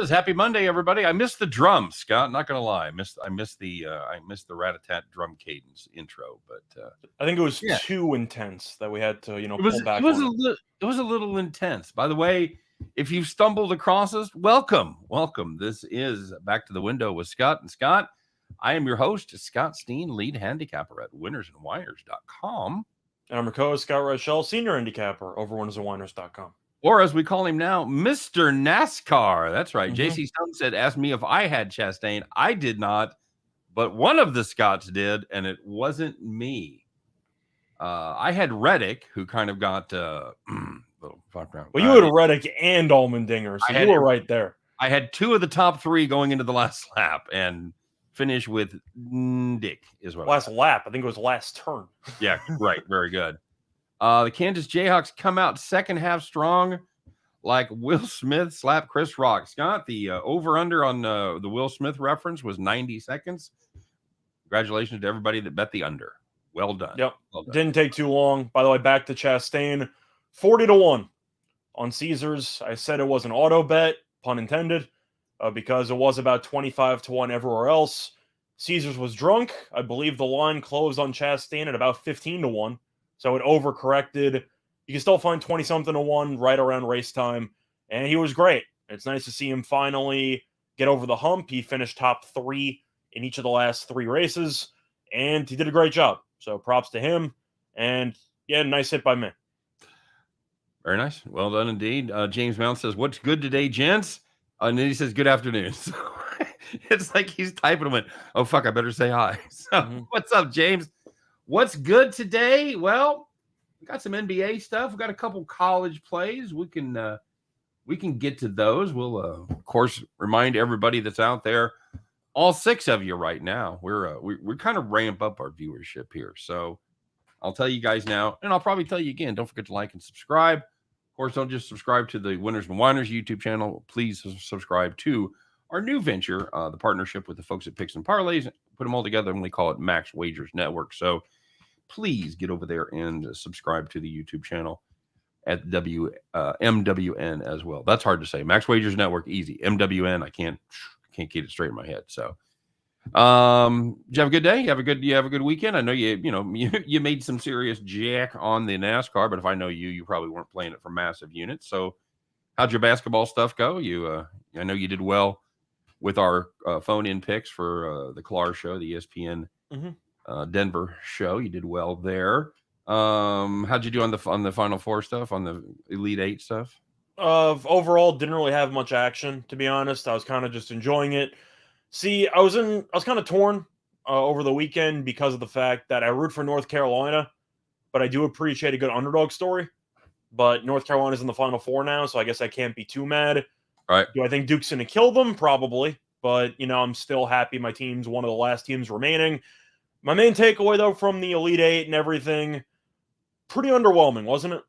is. Happy Monday, everybody. I missed the drum, Scott. Not gonna lie, I missed the rat-a-tat drum cadence intro, but I think it was too intense that we had to, pull back. It was a little intense. By the way, if you've stumbled across us, welcome. This is Back to the Window with Scott and Scott. I am your host, Scott Steen, lead handicapper at winnersandwiners.com. And I'm your co-host, Scott Rochelle, senior handicapper over winnersandwiners.com. Or as we call him now, Mr. NASCAR. That's right. JC Stone said, asked me if I had Chastain. I did not, but one of the Scotts did, and it wasn't me. I had Reddick, who kind of got little fuck around. Well, you had Reddick and Allmendinger, so you were right there. I had two of the top three going into the last lap, and finish with Dick is what last lap. I think it was last turn. Yeah, right. Very good. The Kansas Jayhawks come out second half strong, like Will Smith slapped Chris Rock. Scott, the over-under on the Will Smith reference was 90 seconds. Congratulations to everybody that bet the under. Well done. Yep. Well done. Didn't take too long. By the way, back to Chastain. 40-1 on Caesars. I said it was an auto bet, pun intended, because it was about 25-1 everywhere else. Caesars was drunk. I believe the line closed on Chastain at about 15-1. So it overcorrected. You can still find 20-something to 1 right around race time. And he was great. It's nice to see him finally get over the hump. He finished top 3 in each of the last 3 races. And he did a great job. So props to him. And yeah, nice hit by me. Very nice. Well done indeed. James Mount says, what's good today, gents? And then he says, good afternoon. So it's like he's typing and went, oh, fuck, I better say hi. So what's up, James? What's good today? Well, we got some NBA stuff. We got a couple college plays. We can get to those. We'll of course remind everybody that's out there, all 6 of you right now. We're kind of ramp up our viewership here. So I'll tell you guys now, and I'll probably tell you again. Don't forget to like and subscribe. Of course, don't just subscribe to the Winners and Winers YouTube channel. Please subscribe to our new venture, the partnership with the folks at Picks and Parlays. Put them all together, and we call it Max Wagers Network. So please get over there and subscribe to the YouTube channel at MWN as well. That's hard to say. Max Wagers Network, easy. MWN, I can't keep it straight in my head. So, did you have a good day? You have a good weekend? I know you made some serious jack on the NASCAR, but if I know you probably weren't playing it for massive units. So, how'd your basketball stuff go? I know you did well with our phone-in picks for the Klar show, the ESPN. Denver show. You did well there. How'd you do on the Final Four stuff, on the Elite 8 stuff? Overall, didn't really have much action, to be honest. I was kind of just enjoying it. See, I was kind of torn over the weekend because of the fact that I root for North Carolina, but I do appreciate a good underdog story. But North Carolina's in the Final Four now, so I guess I can't be too mad. Right. Do I think Duke's going to kill them? Probably. But, I'm still happy my team's one of the last teams remaining. My main takeaway, though, from the Elite 8 and everything, pretty underwhelming, wasn't it?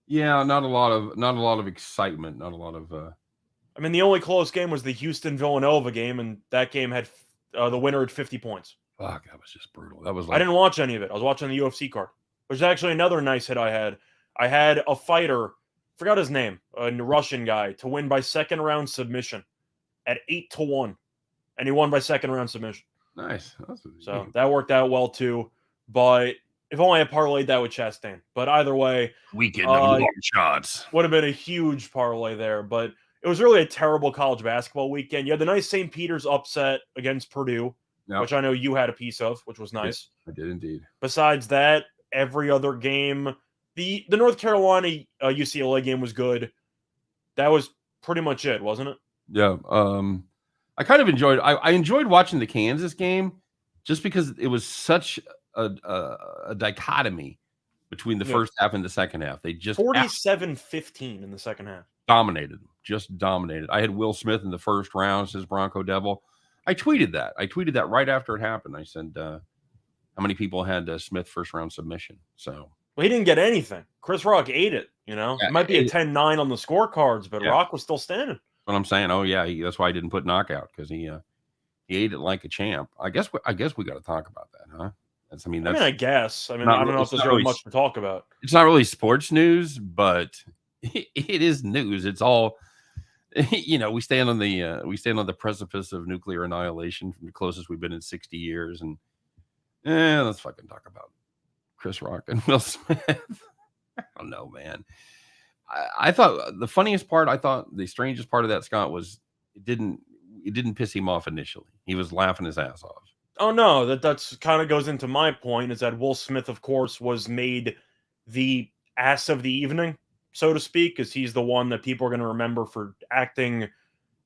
Yeah, not a lot of excitement, not a lot of. I mean, the only close game was the Houston-Villanova game, and that game had the winner at 50 points. Fuck, that was just brutal. That was I didn't watch any of it. I was watching the UFC card. There's actually another nice hit I had. I had a fighter, forgot his name, a Russian guy, to win by second-round submission at 8-1, and he won by second-round submission. Nice. So that worked out well too. But if only I parlayed that with Chastain. But either way, weekend long shots would have been a huge parlay there. But it was really a terrible college basketball weekend. You had the nice St. Peter's upset against Purdue, which I know you had a piece of, which was nice. I did indeed. Besides that, every other game, the North Carolina UCLA game was good. That was pretty much it, wasn't it? Yeah. I kind of enjoyed. I enjoyed watching the Kansas game, just because it was such a dichotomy between the first half and the second half. They just 47-15 in the second half. Dominated. I had Will Smith in the first round, says Bronco Devil. I tweeted that right after it happened. I said, how many people had Smith first round submission? So he didn't get anything. Chris Rock ate it. It might be a 10-9 on the scorecards, but Rock was still standing. What I'm saying. Oh yeah, that's why I didn't put knockout, because he ate it like a champ. I guess we got to talk about that, huh? I guess. I don't know if there's really much to talk about. It's not really sports news, but it is news. It's all we stand on the precipice of nuclear annihilation from the closest we've been in 60 years, and let's fucking talk about Chris Rock and Will Smith. I don't know, man. I thought the funniest part, I thought the strangest part of that, Scott, was it didn't piss him off initially. He was laughing his ass off. Oh no, that's kind of goes into my point, is that Will Smith, of course, was made the ass of the evening, so to speak, because he's the one that people are going to remember for acting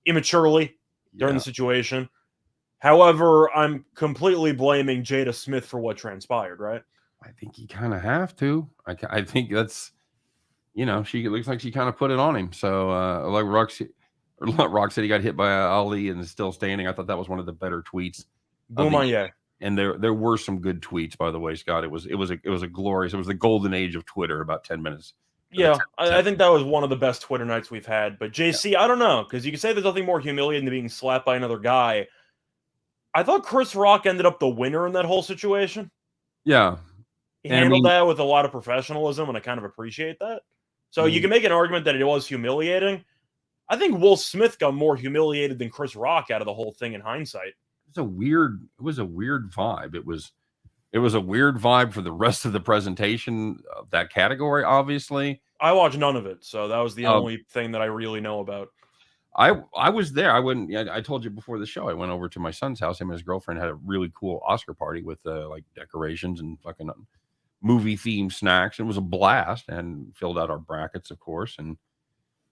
immaturely during Yeah. the situation. However, I'm completely blaming Jada Smith for what transpired, right? I think you kind of have to. I think that's, she looks like she kind of put it on him. So, like Rock said, he got hit by Ali and is still standing. I thought that was one of the better tweets. Boom on yeah. And there were some good tweets, by the way, Scott. It was a glorious. It was the golden age of Twitter. About 10 minutes. Yeah, I think that was one of the best Twitter nights we've had. But JC, I don't know, because you can say there's nothing more humiliating than being slapped by another guy. I thought Chris Rock ended up the winner in that whole situation. Yeah. He handled that with a lot of professionalism, and I kind of appreciate that. So you can make an argument that it was humiliating. I think Will Smith got more humiliated than Chris Rock out of the whole thing in hindsight. It was a weird vibe. It was a weird vibe for the rest of the presentation of that category, obviously. I watched none of it, so that was the only thing that I really know about. I was there. I told you before the show, I went over to my son's house. Him and his girlfriend had a really cool Oscar party with like decorations and fucking movie themed snacks. It was a blast, and filled out our brackets, of course. And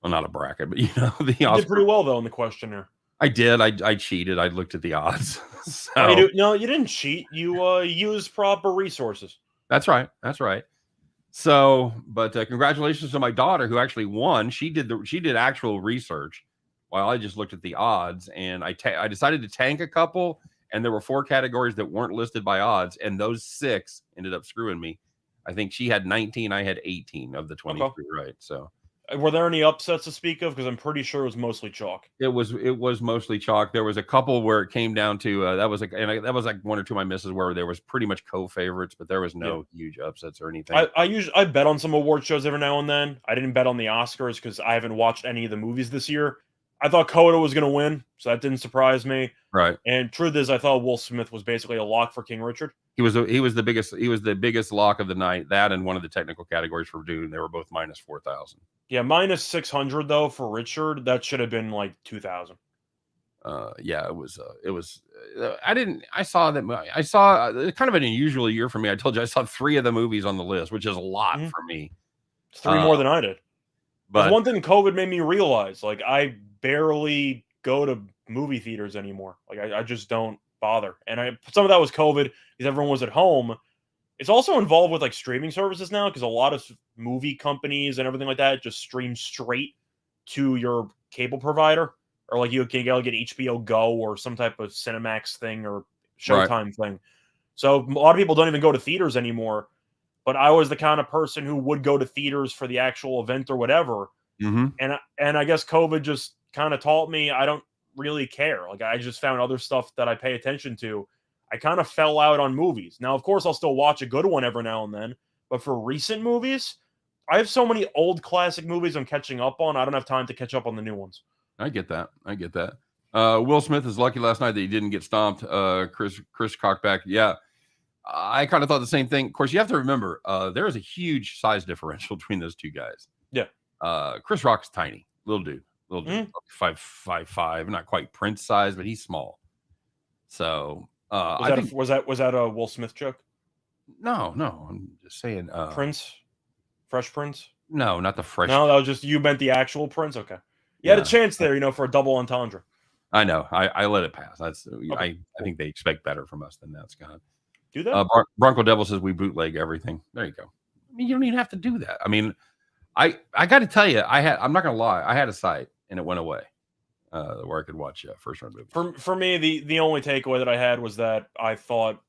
well, not a bracket, but the You Oscar. did pretty well though in the questionnaire. I did. I cheated. I looked at the odds. So. No, you didn't cheat. You used proper resources. That's right. That's right. So, but congratulations to my daughter who actually won. She did actual research, while I just looked at the odds, and I decided to tank a couple, and there were 4 categories that weren't listed by odds, and those 6 ended up screwing me. I think she had 19, I had 18 of the 23, right? So, were there any upsets to speak of? Because I'm pretty sure it was mostly chalk. It was mostly chalk. There was a couple where it came down to that was like 1 or 2 of my misses where there was pretty much co-favorites, but there was no huge upsets or anything. I bet on some award shows every now and then. I didn't bet on the Oscars because I haven't watched any of the movies this year. I thought Coda was going to win, so that didn't surprise me. Right. And truth is, I thought Will Smith was basically a lock for King Richard. He was the biggest lock of the night. That and one of the technical categories for Dune. They were both minus 4,000. Yeah, minus 600 though for Richard. That should have been like 2,000. Yeah, it was. I saw kind of an unusual year for me. I told you I saw 3 of the movies on the list, which is a lot for me. It's 3 more than I did. But one thing COVID made me realize, like, I barely go to movie theaters anymore. Like, I just don't bother. And some of that was COVID because everyone was at home. It's also involved with like streaming services now because a lot of movie companies and everything like that just stream straight to your cable provider, or like you can get HBO Go or some type of Cinemax thing or Showtime thing. So a lot of people don't even go to theaters anymore. But I was the kind of person who would go to theaters for the actual event or whatever. Mm-hmm. And I guess COVID just kind of taught me I don't really care. Like, I just found other stuff that I pay attention to. I kind of fell out on movies. Now, of course, I'll still watch a good one every now and then. But for recent movies, I have so many old classic movies I'm catching up on. I don't have time to catch up on the new ones. I get that. Will Smith is lucky last night that he didn't get stomped. Chris Cockback. Yeah. I kind of thought the same thing. Of course, you have to remember, there is a huge size differential between those two guys. Yeah. Chris Rock's tiny, little dude, 5'5", not quite Prince size, but he's small. So, was that a Will Smith joke? No, I'm just saying. Prince, Fresh Prince. No, not the Fresh. No, that was just you meant the actual Prince. Okay, you had a chance there, for a double entendre. I know. I let it pass. That's okay. I think they expect better from us than that, Scott. Do that? Bronco Devil says we bootleg everything. There you go. I mean, you don't even have to do that. I mean, I got to tell you, I'm not gonna lie, I had a site and it went away where I could watch first run movies. For me, the only takeaway that I had was that I thought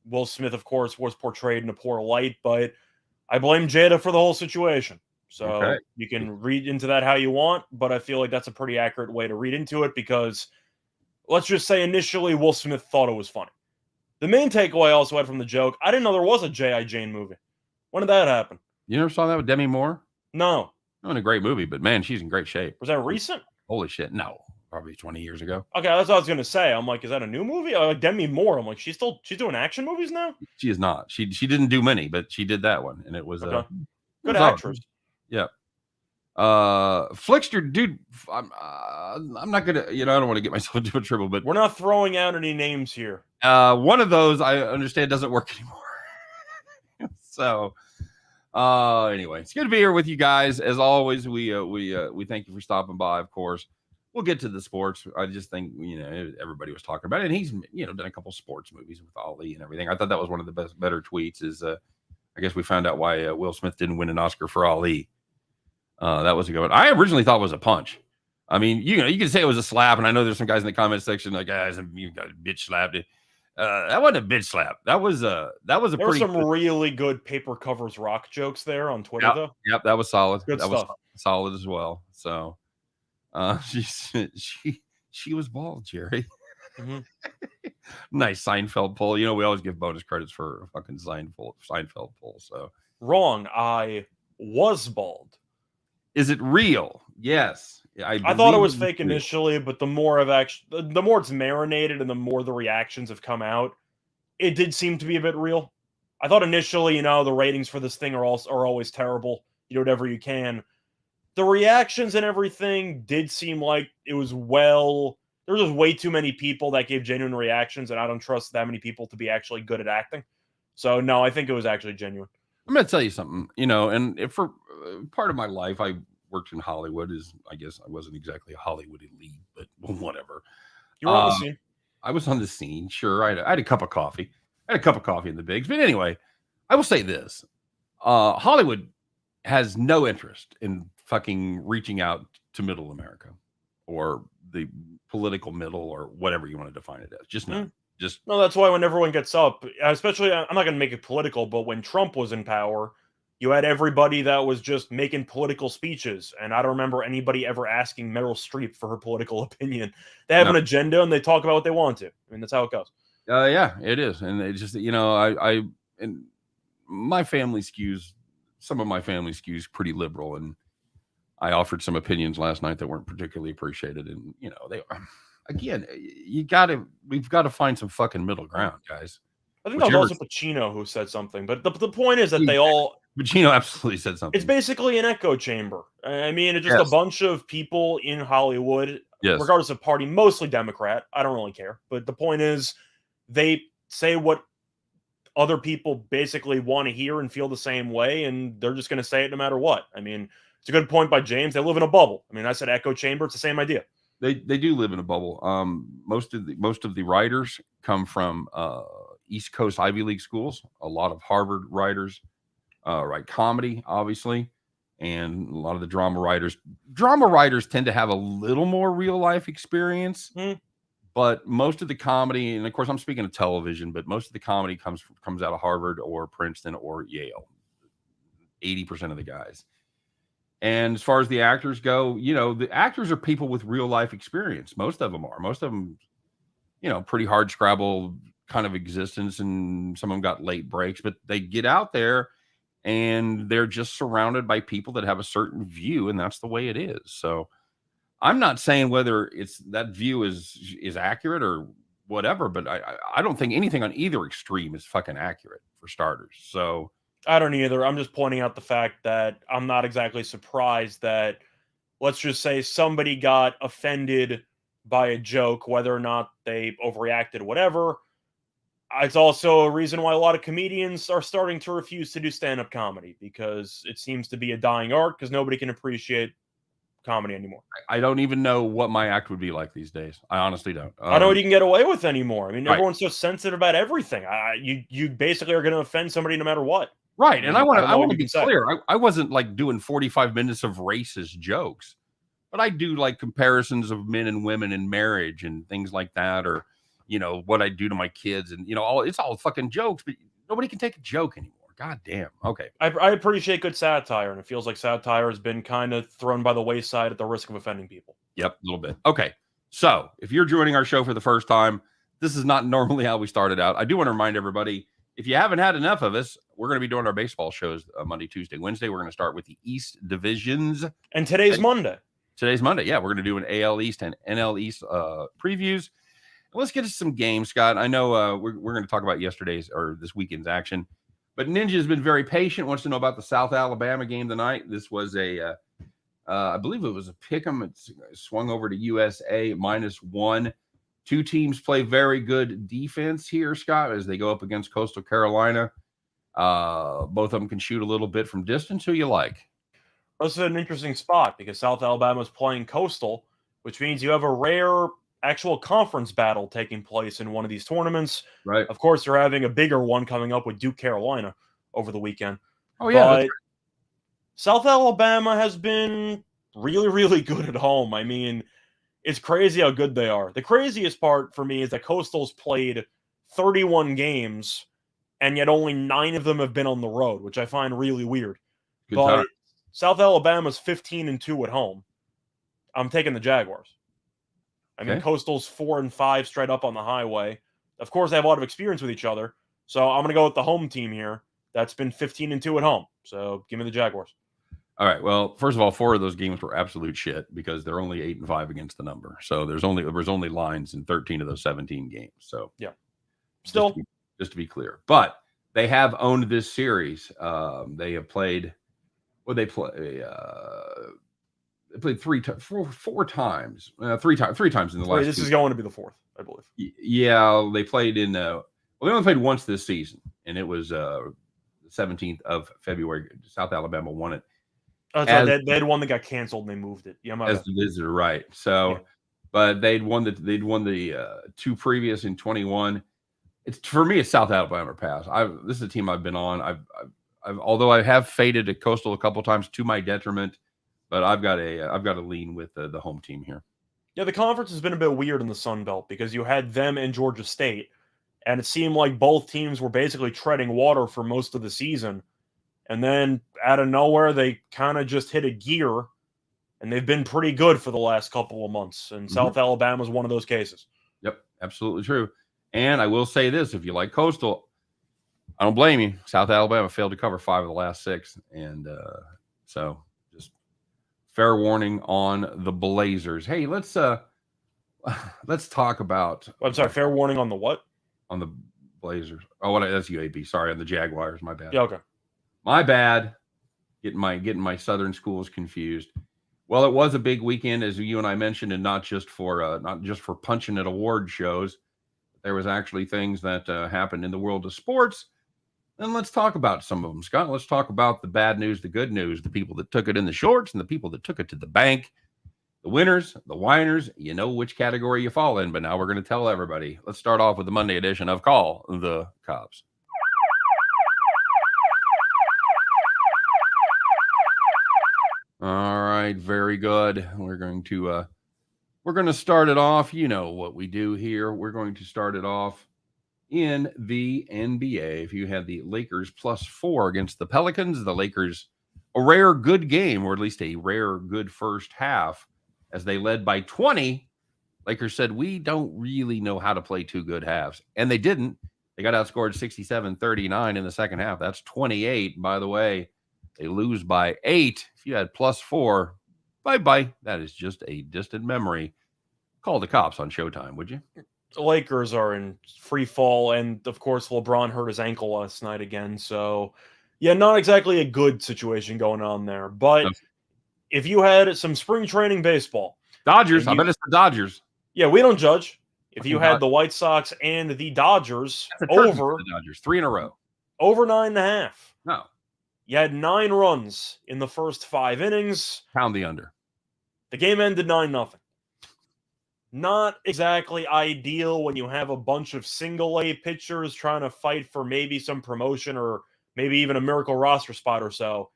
Will Smith, of course, was portrayed in a poor light, but I blame Jada for the whole situation. So you can read into that how you want, but I feel like that's a pretty accurate way to read into it because let's just say initially Will Smith thought it was funny. The main takeaway I also had from the joke, I didn't know there was a J.I. Jane movie. When did that happen? You never saw that with Demi Moore? No. Not a great movie, but man, she's in great shape. Was that recent? Holy shit. No, probably 20 years ago. Okay, that's what I was gonna say. I'm like, is that a new movie? Like Demi Moore. I'm like, she's doing action movies now. She is not. She didn't do many, but she did that one, and it was Okay. it Good was all- actress. Yeah. Flickster, dude. I'm not gonna. I don't want to get myself into a trouble, but We're not throwing out any names here. one of those I understand doesn't work anymore. So, anyway, it's good to be here with you guys. As always, we thank you for stopping by. Of course, we'll get to the sports. I just think everybody was talking about it, and he's done a couple sports movies with Ali and everything. I thought that was one of the better tweets. Is I guess we found out why Will Smith didn't win an Oscar for Ali. That was a good one. I originally thought it was a punch. I mean, you can say it was a slap, and I know there's some guys in the comment section like, guys, you got a bitch slapped it. That wasn't a bitch slap. That was a There were pretty some good, really good paper covers rock jokes there on Twitter, Yep. though. Yep, that was solid. Good that stuff. was solid as well. So, she was bald, Jerry. Mhm. Nice Seinfeld pull. We always give bonus credits for a fucking Seinfeld pull. So, Wrong. I was bald. is it real? Yes. I thought it was believe fake real. initially, but the more it's marinated and the more the reactions have come out, it did seem to be a bit real. I thought initially, the ratings for this thing are always terrible. You do whatever you can. The reactions and everything did seem like it was there was just way too many people that gave genuine reactions, and I don't trust that many people to be actually good at acting. So no, I think it was actually genuine. I'm going to tell you something, and for part of my life, I worked in Hollywood. I guess I wasn't exactly a Hollywood elite, but whatever. You were on the scene. I was on the scene. Sure. I had a cup of coffee. I had a cup of coffee in the bigs. But anyway, I will say this. Hollywood has no interest in fucking reaching out to middle America or the political middle or whatever you want to define it as. Just no. No, that's why when everyone gets up, especially, I'm not going to make it political, but when Trump was in power, you had everybody that was just making political speeches. And I don't remember anybody ever asking Meryl Streep for her political opinion. They have an agenda and they talk about what they want to. I mean, that's how it goes. Yeah, it is. And it just, and my family skews, some of my family skews pretty liberal. And I offered some opinions last night that weren't particularly appreciated. And, they are. Again, we've got to find some fucking middle ground, guys. I think that was also Pacino who said something, but the point is that Pacino absolutely said something. It's basically an echo chamber. I mean, it's just a bunch of people in Hollywood, regardless of party, mostly Democrat. I don't really care. But the point is, they say what other people basically want to hear and feel the same way, and they're just going to say it no matter what. I mean, it's a good point by James. They live in a bubble. I mean, I said echo chamber. It's the same idea. They do live in a bubble. Most of the writers come from East Coast Ivy League schools. A lot of Harvard writers write comedy, obviously, and a lot of the drama writers. Drama writers tend to have a little more real life experience, but most of the comedy, and of course I'm speaking of television, but most of the comedy comes out of Harvard or Princeton or Yale. 80% of the guys. And as far as the actors go, the actors are people with real life experience. Most of them are. Most of them, pretty hard scrabble kind of existence, and some of them got late breaks, but they get out there and they're just surrounded by people that have a certain view, and that's the way it is. So I'm not saying whether that view is accurate or whatever, but I don't think anything on either extreme is fucking accurate, for starters. So I don't either. I'm just pointing out the fact that I'm not exactly surprised that, let's just say, somebody got offended by a joke, whether or not they overreacted, whatever. It's also a reason why a lot of comedians are starting to refuse to do stand-up comedy, because it seems to be a dying art because nobody can appreciate comedy anymore. I don't even know what my act would be like these days. I honestly don't. I don't know what you can get away with anymore. I mean, everyone's so sensitive about everything. You basically are going to offend somebody no matter what. Right. And I want to be clear. I wasn't like doing 45 minutes of racist jokes, but I do like comparisons of men and women in marriage and things like that, or, what I do to my kids, and, it's all fucking jokes, but nobody can take a joke anymore. God damn. Okay. I appreciate good satire, and it feels like satire has been kind of thrown by the wayside at the risk of offending people. Yep. A little bit. Okay. So if you're joining our show for the first time, this is not normally how we started out. I do want to remind everybody, if you haven't had enough of us, we're going to be doing our baseball shows Monday, Tuesday, Wednesday. We're going to start with the East Divisions. And today's Monday. Today's Monday. Yeah, we're going to do an AL East and NL East previews. Let's get to some games, Scott. I know we're going to talk about yesterday's or this weekend's action, but Ninja has been very patient. Wants to know about the South Alabama game tonight. This was I believe it was a pick'em. It swung over to USA -1. Two teams play very good defense here, Scott, as they go up against Coastal Carolina. Both of them can shoot a little bit from distance. Who you like? This is an interesting spot because South Alabama is playing Coastal, which means you have a rare actual conference battle taking place in one of these tournaments. Right. Of course, they're having a bigger one coming up with Duke Carolina over the weekend. Oh, yeah. But South Alabama has been really, really good at home. I mean, it's crazy how good they are. The craziest part for me is that Coastal's played 31 games, and yet only 9 of them have been on the road, which I find really weird. Good But time. South Alabama's 15-2 at home. I'm taking the Jaguars. I mean, Coastal's 4-5 straight up on the highway. Of course, they have a lot of experience with each other. So I'm going to go with the home team here. That's been 15-2 at home. So give me the Jaguars. All right. Well, first of all, 4 of those games were absolute shit because they're only 8-5 against the number. So there was only lines in 13 of those 17 games. So yeah, still just to be clear, but they have owned this series. They have played. Well, they played 4 times, 3 times in the last. This is going to be the 4th, I believe. Yeah, they played in. Well, they only played once this season, and it was the 17th of February. South Alabama won it. Oh, they had one that got canceled and they moved it. Yeah, as the visitor, right? So, but they'd won the 2 previous in 21. It's for me, it's South Alabama pass. This is a team I've been on. I've although I have faded at Coastal a couple times to my detriment, but I've got to lean with the home team here. Yeah, the conference has been a bit weird in the Sun Belt because you had them and Georgia State, and it seemed like both teams were basically treading water for most of the season. And then out of nowhere, they kind of just hit a gear, and they've been pretty good for the last couple of months. And South Alabama is one of those cases. Yep, absolutely true. And I will say this: if you like Coastal, I don't blame you. South Alabama failed to cover 5 of the last 6, and so just fair warning on the Blazers. Hey, let's talk about. I'm sorry, fair warning on the what? On the Blazers. Oh, that's UAB. Sorry, on the Jaguars. My bad. Yeah, okay. My bad. Getting my Southern schools confused. Well, it was a big weekend, as you and I mentioned, and not just for punching at award shows. There was actually things that happened in the world of sports. And let's talk about some of them, Scott. Let's talk about the bad news, the good news, the people that took it in the shorts, and the people that took it to the bank. The winners, the whiners, you know which category you fall in, but now we're going to tell everybody. Let's start off with the Monday edition of Call the Cops. All right, very good. We're going to start it off. You know what we do here. We're going to start it off in the NBA. If you had the Lakers +4 against the Pelicans, the Lakers, a rare good game, or at least a rare good first half, as they led by 20. Lakers said, we don't really know how to play 2 good halves. And they didn't. They got outscored 67-39 in the second half. That's 28. By the way, they lose by 8. If you had +4, bye-bye. That is just a distant memory. Call the cops on Showtime, would you? The Lakers are in free fall, and of course, LeBron hurt his ankle last night again. So, yeah, not exactly a good situation going on there. But if you had some spring training baseball, Dodgers, I bet it's the Dodgers. Yeah, we don't judge. If you had the White Sox and the Dodgers over the Dodgers 3 in a row, over 9.5. No, you had 9 runs in the first 5 innings. Pound the under. The game ended 9-0. Not exactly ideal when you have a bunch of single-A pitchers trying to fight for maybe some promotion or maybe even a miracle roster spot or so.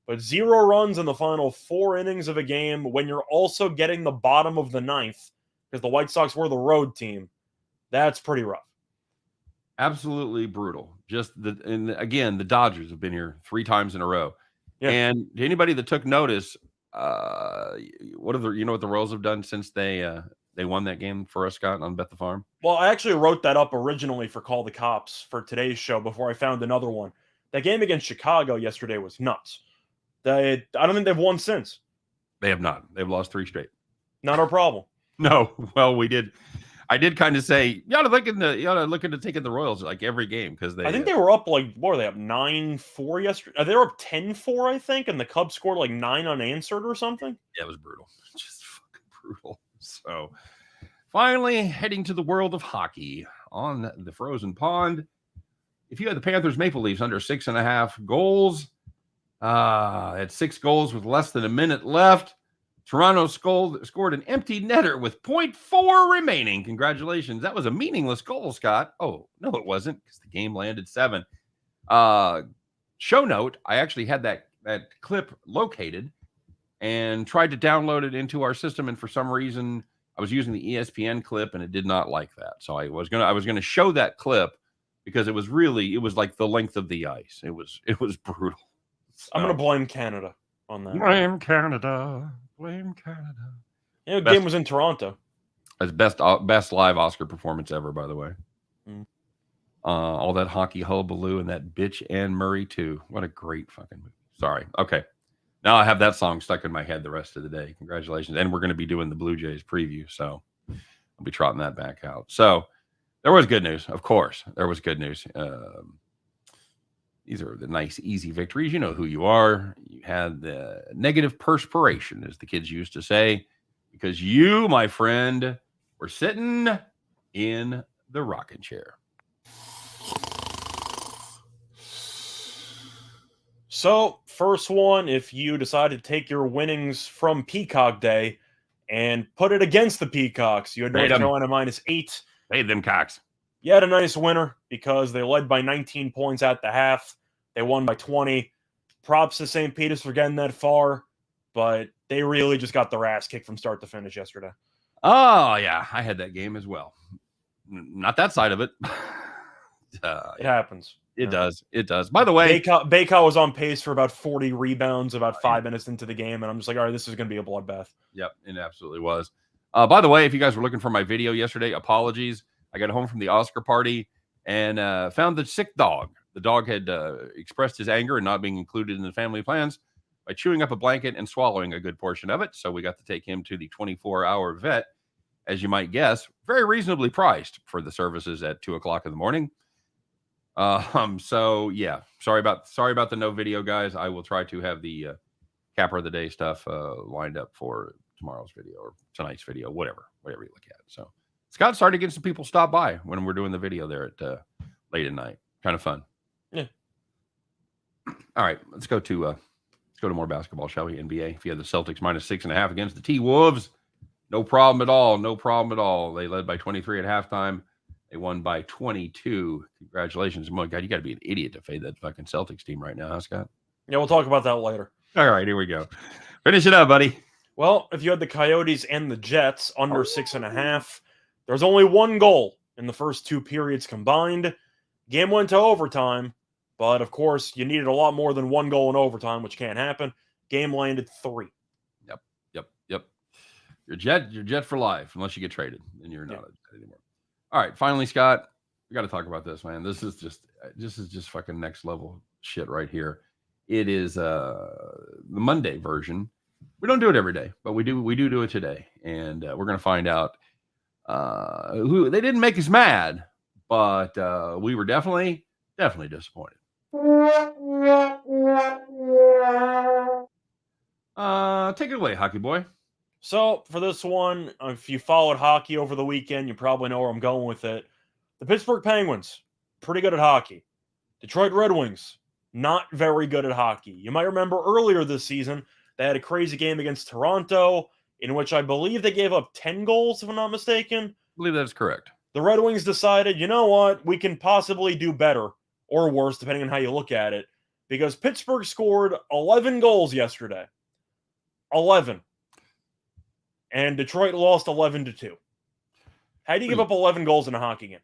But 0 runs in the final 4 innings of a game when you're also getting the bottom of the 9th because the White Sox were the road team. That's pretty rough. Absolutely brutal. Again, the Dodgers have been here 3 times in a row. Yeah. And to anybody that took notice, what the Royals have done since they won that game for us, Scott, on Bet the Farm? Well, I actually wrote that up originally for Call the Cops for today's show before I found another one. That game against Chicago yesterday was nuts. I don't think they've won since. They have not. They've lost 3 straight. Not our problem. No. Well, we did. I did kind of say, you ought to look into taking the Royals like every game because they. I think they were up like, what were they up 9-4 yesterday? They were up 10-4, I think, and the Cubs scored like 9 unanswered or something. Yeah, it was brutal. Just fucking brutal. So, finally, heading to the world of hockey on the frozen pond. If you had the Panthers Maple Leafs under 6.5 goals, had 6 goals with less than a minute left. Toronto scored an empty netter with 0.4 remaining. Congratulations. That was a meaningless goal, Scott. Oh, no, it wasn't because the game landed 7. Show note, I actually had that clip located and tried to download it into our system. And for some reason, I was using the ESPN clip and it did not like that. So I was gonna show that clip because it was like the length of the ice. It was brutal. So, I'm going to blame Canada on that. Blame Canada. Blame Canada. Yeah, the game was in Toronto. That's best live Oscar performance ever, by the way. All that hockey hullabaloo and that bitch Anne Murray too. What a great fucking movie. Sorry. Okay. Now I have that song stuck in my head the rest of the day. Congratulations. And we're going to be doing the Blue Jays preview. So I'll be trotting that back out. So there was good news. Of course, there was good news. These are the nice, easy victories. You know who you are. You had the negative perspiration, as the kids used to say, because you, my friend, were sitting in the rocking chair. So, first one, if you decide to take your winnings from Peacock Day and put it against the Peacocks, you had North Carolina -8. Hey, them cocks. You had a nice winner because they led by 19 points at the half. They won by 20. Props to St. Peter's for getting that far, but they really just got their ass kicked from start to finish yesterday. Oh, yeah. I had that game as well. Not that side of it. It happens. It does. It does. By the way, Baycott was on pace for about 40 rebounds about 5 minutes into the game, and I'm just like, all right, this is going to be a bloodbath. Yep, it absolutely was. By the way, if you guys were looking for my video yesterday, apologies. I got home from the Oscar party and found the sick dog. The dog had expressed his anger and not being included in the family plans by chewing up a blanket and swallowing a good portion of it. So we got to take him to the 24-hour vet, as you might guess, very reasonably priced for the services at 2:00 in the morning. So yeah, sorry about the no video, guys. I will try to have the capper of the day stuff lined up for tomorrow's video or tonight's video, whatever you look at. So Scott started to get some people stop by when we're doing the video there at late at night. Kind of fun. Yeah. All right, let's go to more basketball, shall we? NBA. If you had the Celtics -6.5 against the T-Wolves, no problem at all. No problem at all. They led by 23 at halftime. They won by 22. Congratulations. Oh, God, you got to be an idiot to fade that fucking Celtics team right now, huh, Scott? Yeah, we'll talk about that later. All right, here we go. Finish it up, buddy. Well, if you had the Coyotes and the Jets under 6.5, there's only 1 goal in the first 2 periods combined. Game went to overtime, but of course, you needed a lot more than 1 goal in overtime, which can't happen. Game landed 3. Yep. You're Jet for life, unless you get traded, and you're not a Jet anymore. All right, finally, Scott, we got to talk about this, man. This is just fucking next level shit right here. It is the Monday version. We don't do it every day, but we do it today, and we're gonna find out who they didn't make us mad, but we were definitely disappointed. Take it away, hockey boy. So, for this one, if you followed hockey over the weekend, you probably know where I'm going with it. The Pittsburgh Penguins, pretty good at hockey. Detroit Red Wings, not very good at hockey. You might remember earlier this season, they had a crazy game against Toronto, in which I believe they gave up 10 goals, if I'm not mistaken. I believe that is correct. The Red Wings decided, you know what, we can possibly do better, or worse, depending on how you look at it, because Pittsburgh scored 11 goals yesterday. 11. And Detroit lost 11-2. How do you give up 11 goals in a hockey game?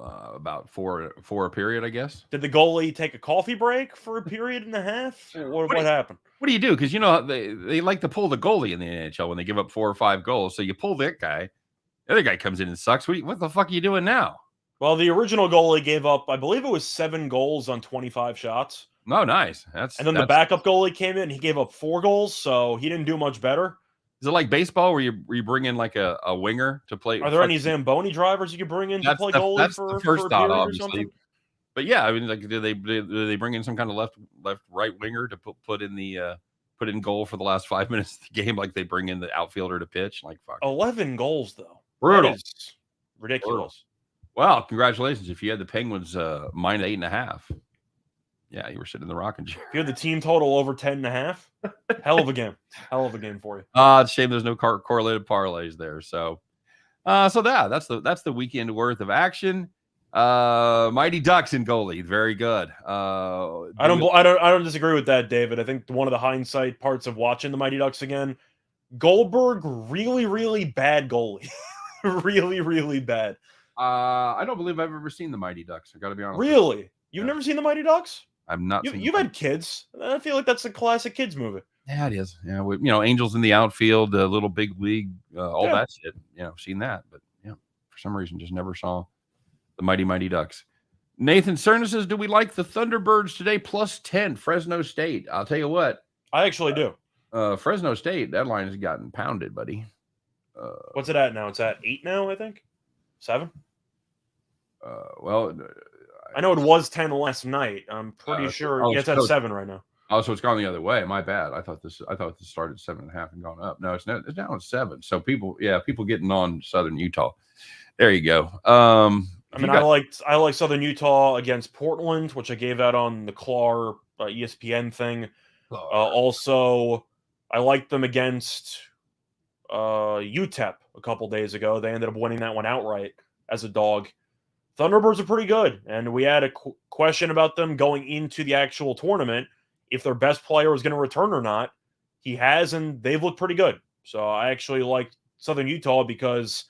About four a period, I guess. Did the goalie take a coffee break for a period and a half? Or what happened? What do you do? Because, you know, they like to pull the goalie in the NHL when they give up 4 or 5 goals. So you pull that guy. The other guy comes in and sucks. What the fuck are you doing now? Well, the original goalie gave up, I believe it was 7 goals on 25 shots. Oh, nice. And then the backup goalie came in. He gave up 4 goals, so he didn't do much better. Is it like baseball where you bring in like a winger to play? Are there any Zamboni drivers you could bring in to play goalie for first a thought, period or obviously. something? But yeah, I mean, like, do they bring in some kind of left right winger to put in goal for the last 5 minutes of the game, like they bring in the outfielder to pitch? Like, fuck. 11 goals though. Brutal. That is ridiculous. Well, congratulations if you had the Penguins minus 8.5. Yeah, you were sitting in the rocking chair. If you had the team total over 10.5, hell of a game. Hell of a game for you. It's a shame there's no correlated parlays there. So that's the weekend worth of action. Mighty Ducks in goalie, very good. I don't disagree with that, David. I think one of the hindsight parts of watching the Mighty Ducks again, Goldberg, really, really bad goalie. Really, really bad. I don't believe I've ever seen the Mighty Ducks. I got to be honest. Really? You've never seen the Mighty Ducks? I've not. You've had kids. I feel like that's a classic kids movie. Yeah, it is. Yeah, Angels in the outfield, Little Big League, all that shit. Seen that, but for some reason, just never saw the Mighty Ducks. Nathan Cerna says, "Do we like the Thunderbirds today? Plus 10, Fresno State." I'll tell you what. I actually do. Fresno State, that line has gotten pounded, buddy. What's it at now? It's at 8 now, I think. 7. Well, I know it was 10 last night. I'm pretty sure it's at 7 right now. Oh, so it's gone the other way. My bad. I thought this started 7.5 and gone up. No, it's now at 7. So people getting on Southern Utah. There you go. I like Southern Utah against Portland, which I gave out on the Clar ESPN thing. Also, I liked them against UTEP a couple days ago. They ended up winning that one outright as a dog. Thunderbirds are pretty good, and we had a question about them going into the actual tournament, if their best player was going to return or not. He has, and they've looked pretty good. So I actually like Southern Utah because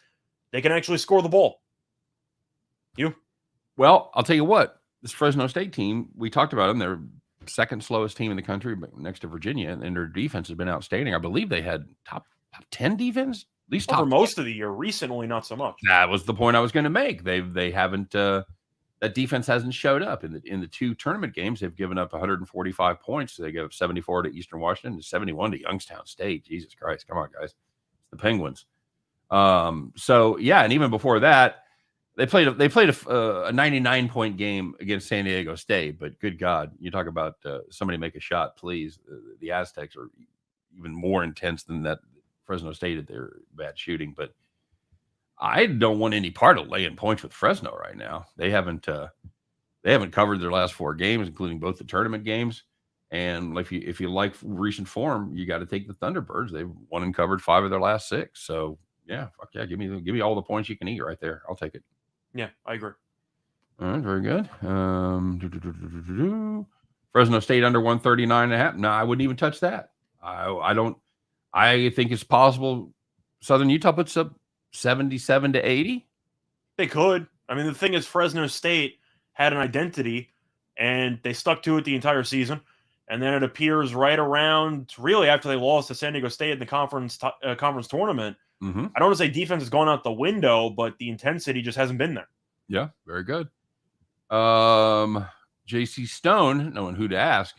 they can actually score the ball. Well, I'll tell you what, this Fresno State team, we talked about them. They're second slowest team in the country, next to Virginia, and their defense has been outstanding. I believe they had top 10 defense, at least top for most of the year. Recently, not so much. That was the point I was going to make. They haven't. That defense hasn't showed up in the 2 tournament games. They've given up 145 points. So they gave up 74 to Eastern Washington and 71 to Youngstown State. Jesus Christ, come on, guys! It's the Penguins. So yeah, and even before that, they played a 99-point game against San Diego State. But good God, you talk about somebody make a shot, please. The Aztecs are even more intense than that. Fresno State at their bad shooting, but I don't want any part of laying points with Fresno right now. They haven't covered their last 4 games, including both the tournament games. And if you like recent form, you got to take the Thunderbirds. They've won and covered 5 of their last 6. So yeah, fuck yeah, give me all the points you can eat right there. I'll take it. Yeah, I agree. All right, very good. Fresno State under 139.5. No, I wouldn't even touch that. I don't. I think it's possible Southern Utah puts up 77 to 80. They could. I mean, the thing is, Fresno State had an identity, and they stuck to it the entire season. And then it appears right around, really, after they lost to San Diego State in the conference tournament. Mm-hmm. I don't want to say defense has gone out the window, but the intensity just hasn't been there. Yeah, very good. JC Stone, knowing who to ask.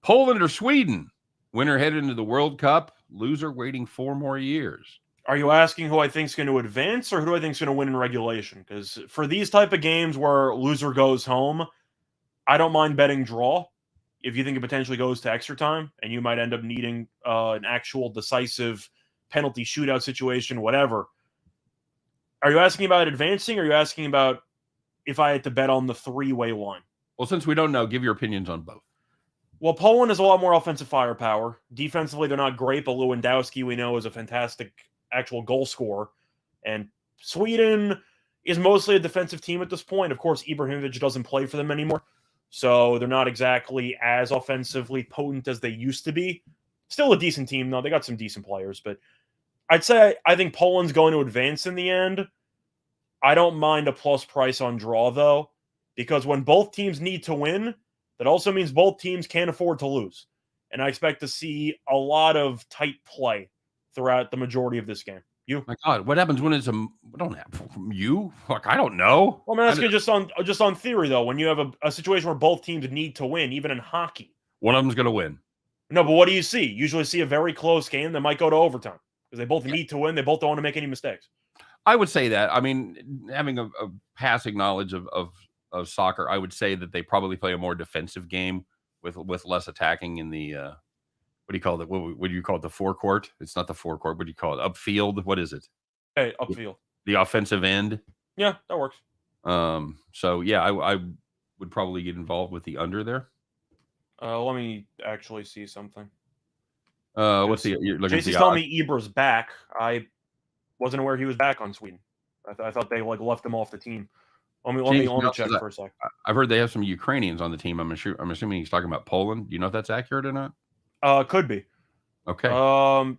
Poland or Sweden? Winner headed into the World Cup. Loser waiting 4 more years. Are you asking who I think is going to advance or who I think is going to win in regulation? Because for these type of games where loser goes home, I don't mind betting draw if you think it potentially goes to extra time and you might end up needing an actual decisive penalty shootout situation, whatever. Are you asking about advancing or are you asking about if I had to bet on the 3-way line? Well, since we don't know, give your opinions on both. Well, Poland has a lot more offensive firepower. Defensively, they're not great, but Lewandowski, we know, is a fantastic actual goal scorer. And Sweden is mostly a defensive team at this point. Of course, Ibrahimovic doesn't play for them anymore, so they're not exactly as offensively potent as they used to be. Still a decent team, though. They got some decent players, but I'd say I think Poland's going to advance in the end. I don't mind a plus price on draw, though, because when both teams need to win, that also means both teams can't afford to lose. And I expect to see a lot of tight play throughout the majority of this game. My God, what happens when it's I don't have from you. Fuck, I don't know. Well, I mean, that's good just on theory, though. When you have a situation where both teams need to win, even in hockey, one of them's going to win. No, but what do you see? You usually see a very close game that might go to overtime because they both need to win. They both don't want to make any mistakes. I would say that. I mean, having a passing knowledge of soccer, I would say that they probably play a more defensive game with less attacking in the what do you call it? What do you call it? The forecourt? It's not the forecourt. What do you call it? Upfield? What is it? Hey, upfield. The offensive end. Yeah, that works. So yeah, I would probably get involved with the under there. Let me actually see something. What's the? You're looking JC's telling me Ibra's back. I wasn't aware he was back on Sweden. I thought they left him off the team. Let me check for a sec. I've heard they have some Ukrainians on the team. I'm assuming he's talking about Poland. Do you know if that's accurate or not? Could be. Okay.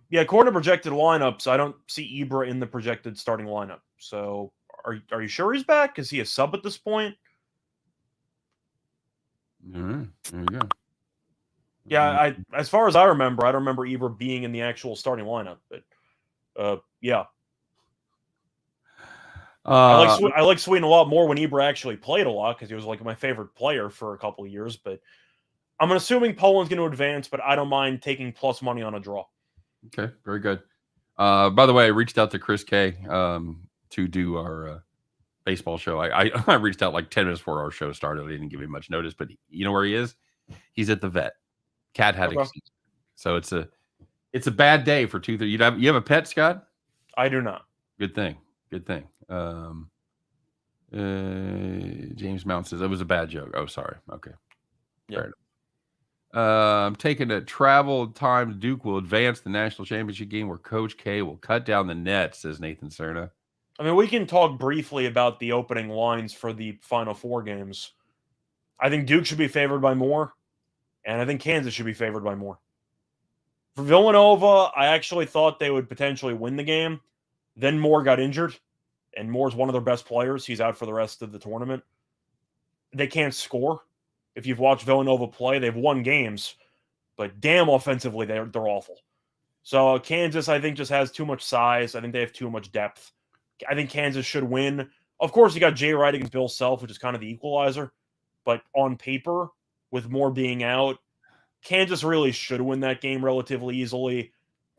Yeah, according to projected lineups, I don't see Ibra in the projected starting lineup. So, are you sure he's back? Is he a sub at this point? All right. There you go. Yeah, as far as I remember, I don't remember Ibra being in the actual starting lineup. But yeah. I like Sweden a lot more when Ibra actually played a lot because he was like my favorite player for a couple of years. But I'm assuming Poland's going to advance, but I don't mind taking plus money on a draw. Okay, very good. By the way, I reached out to Chris K to do our baseball show. I reached out like 10 minutes before our show started. I didn't give him much notice, but you know where he is? He's at the vet. Cat had extinction. So it's a bad day for 2:30. You have a pet, Scott? I do not. Good thing. James Mount says it was a bad joke. Oh, sorry. Okay. Yeah. I'm taking a travel time. Duke will advance the national championship game where Coach K will cut down the net, says Nathan Cerna. I mean, we can talk briefly about the opening lines for the Final Four games. I think Duke should be favored by more, and I think Kansas should be favored by more. For Villanova, I actually thought they would potentially win the game. Then Moore got injured, and Moore's one of their best players. He's out for the rest of the tournament. They can't score. If you've watched Villanova play, they've won games, but damn offensively, they're awful. So Kansas, I think, just has too much size. I think they have too much depth. I think Kansas should win. Of course, you got Jay Wright against Bill Self, which is kind of the equalizer. But on paper, with Moore being out, Kansas really should win that game relatively easily.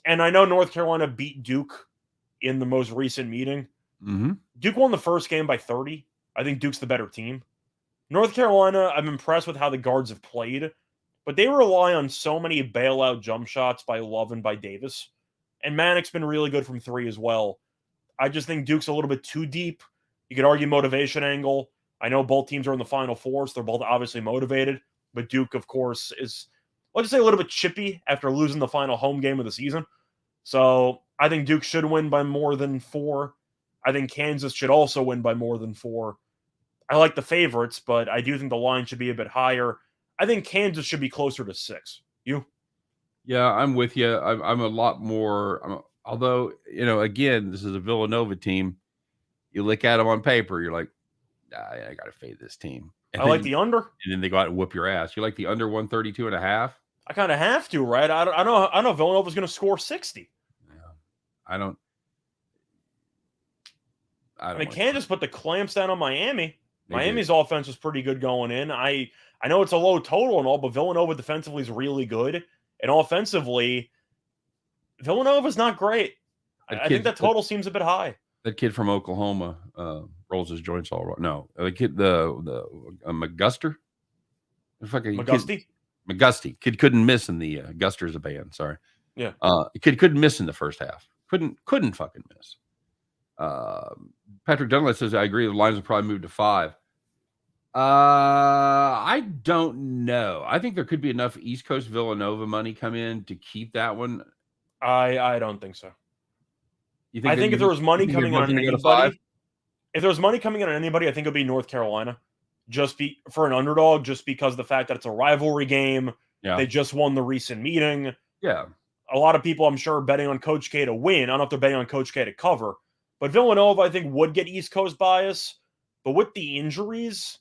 And I know North Carolina beat Duke in the most recent meeting. Mm-hmm. Duke won the first game by 30. I think Duke's the better team. North Carolina, I'm impressed with how the guards have played, but they rely on so many bailout jump shots by Love and by Davis. And Manick's been really good from three as well. I just think Duke's a little bit too deep. You could argue motivation angle. I know both teams are in the Final Four, so they're both obviously motivated. But Duke, of course, is, let's just say, a little bit chippy after losing the final home game of the season. So I think Duke should win by more than 4. I think Kansas should also win by more than 4. I like the favorites, but I do think the line should be a bit higher. I think Kansas should be closer to 6. You? Yeah, I'm with you. I'm a lot more. Although, again, this is a Villanova team. You look at them on paper, you're like, I got to fade this team. And I like the under. And then they go out and whoop your ass. You like the under 132.5? I kind of have to, right? I know Villanova's going to score 60. Yeah, I don't. I mean, Kansas put the clamps down on Miami. Miami's offense was pretty good going in. I know it's a low total and all, but Villanova defensively is really good. And offensively, Villanova's not great. I think that total seems a bit high. That kid from Oklahoma rolls his joints all right. No, the kid, the McGuster? McGusty. Kid couldn't miss in the Guster's a band. Sorry. Yeah. Kid couldn't miss in the first half. Couldn't fucking miss. Patrick Dunlap says, I agree. The lines will probably move to 5. I don't know. I think there could be enough East Coast Villanova money come in to keep that one. I don't think so. You think I think if there was money coming on anybody, I think it'd be North Carolina. For an underdog, just because of the fact that it's a rivalry game. Yeah. They just won the recent meeting. Yeah. A lot of people, I'm sure, are betting on Coach K to win. I don't know if they're betting on Coach K to cover. But Villanova, I think, would get East Coast bias. But with the injuries,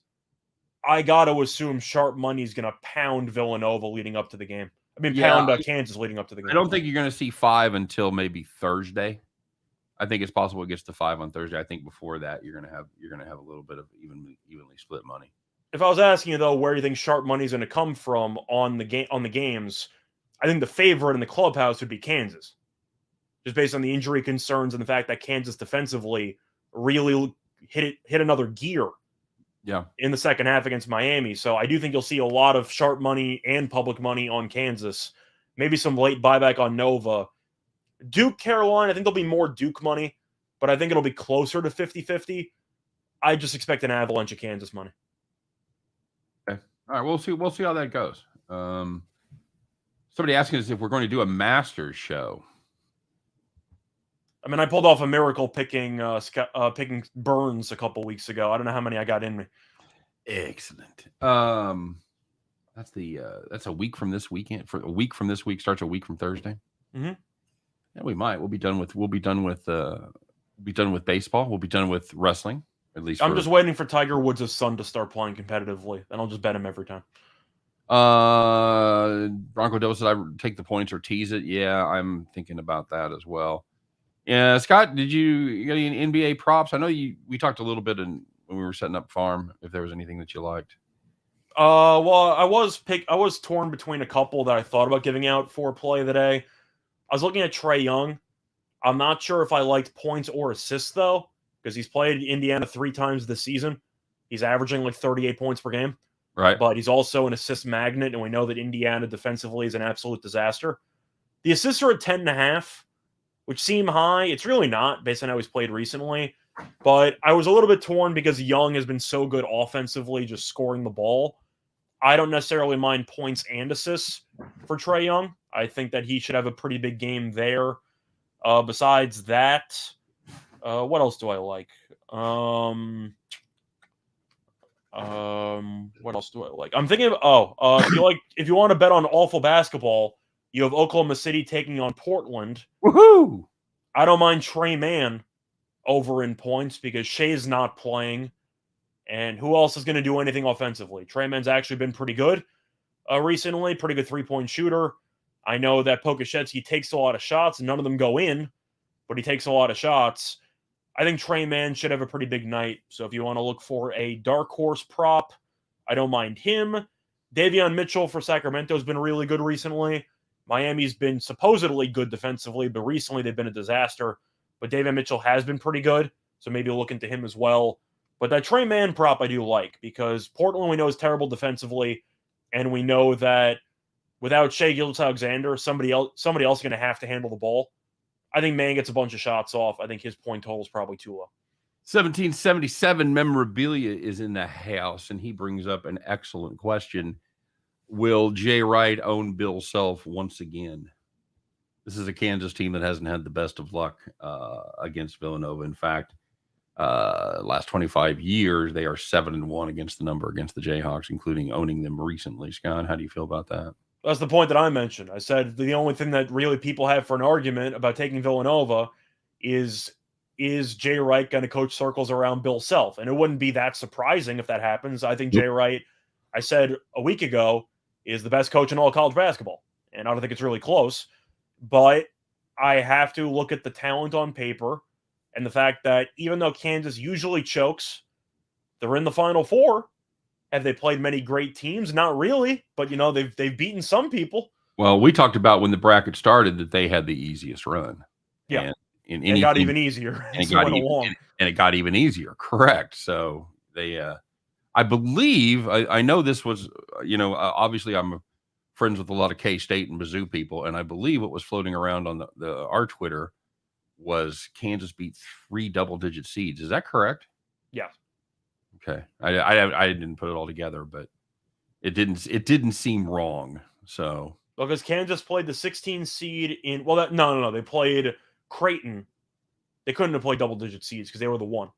I got to assume sharp money is going to pound Villanova leading up to the game. Pound Kansas leading up to the game. I don't think you're going to see 5 until maybe Thursday. I think it's possible it gets to 5 on Thursday. I think before that you're gonna have a little bit of evenly split money. If I was asking you though, where you think sharp money is going to come from on the games, I think the favorite in the clubhouse would be Kansas, just based on the injury concerns and the fact that Kansas defensively really hit another gear. Yeah, in the second half against Miami. So I do think you'll see a lot of sharp money and public money on Kansas. Maybe some late buyback on Nova. Duke, Carolina, I think there'll be more Duke money, but I think it'll be closer to 50-50. I just expect an avalanche of Kansas money. Okay. All right, we'll see how that goes. Somebody asking us if we're going to do a Masters show. I mean, I pulled off a miracle picking Burns a couple weeks ago. I don't know how many I got in me. Excellent. That's a week from this weekend. For a week from this week starts a week from Thursday. Mm-hmm. Yeah, we might. We'll be done with baseball. We'll be done with wrestling. At least I'm just waiting for Tiger Woods' son to start playing competitively, and I'll just bet him every time. Bronco Devil said I take the points or tease it. Yeah, I'm thinking about that as well. Yeah, Scott, did you get any NBA props? I know we talked a little bit when we were setting up farm. If there was anything that you liked. Well, I was torn between a couple that I thought about giving out for play today. I was looking at Trae Young. I'm not sure if I liked points or assists though, because he's played Indiana 3 times this season. He's averaging like 38 points per game. Right. But he's also an assist magnet, and we know that Indiana defensively is an absolute disaster. The assists are at 10.5, which seem high. It's really not, based on how he's played recently. But I was a little bit torn because Young has been so good offensively, just scoring the ball. I don't necessarily mind points and assists for Trae Young. I think that he should have a pretty big game there. Besides that, what else do I like? What else do I like? I'm thinking of if you want to bet on awful basketball, you have Oklahoma City taking on Portland. Woohoo! I don't mind Trey Mann over in points because Shea's not playing. And who else is going to do anything offensively? Trey Mann's actually been pretty good recently, pretty good three-point shooter. I know that Pokusevski takes a lot of shots, and none of them go in, but he takes a lot of shots. I think Trey Mann should have a pretty big night. So if you want to look for a dark horse prop, I don't mind him. Davion Mitchell for Sacramento has been really good recently. Miami's been supposedly good defensively, but recently they've been a disaster. But Davion Mitchell has been pretty good, so maybe look into him as well. But that Trey Mann prop I do like, because Portland we know is terrible defensively, and we know that without Shai Gilgeous-Alexander, somebody else is going to have to handle the ball. I think Mann gets a bunch of shots off. I think his point total is probably too low. 1777 memorabilia is in the house, and he brings up an excellent question. Will Jay Wright own Bill Self once again? This is a Kansas team that hasn't had the best of luck against Villanova. In fact, last 25 years, they are 7-1 against the Jayhawks, including owning them recently. Scott, how do you feel about that? That's the point that I mentioned. I said the only thing that really people have for an argument about taking Villanova is Jay Wright going to coach circles around Bill Self? And it wouldn't be that surprising if that happens. I think Jay Wright, I said a week ago, is the best coach in all college basketball. And I don't think it's really close. But I have to look at the talent on paper and the fact that even though Kansas usually chokes, they're in the Final Four. Have they played many great teams? Not really, but they've beaten some people. Well, we talked about when the bracket started that they had the easiest run. Yeah, and it got even easier. And it got even easier. Correct. So they, I believe, I know this was, obviously I'm friends with a lot of K-State and Mizzou people, and I believe what was floating around on our Twitter was Kansas beat 3 double-digit seeds. Is that correct? Yeah. Okay, I didn't put it all together, but it didn't seem wrong. So because Kansas played the 16 seed in no, they played Creighton. They couldn't have played double-digit seeds because they were the 1. So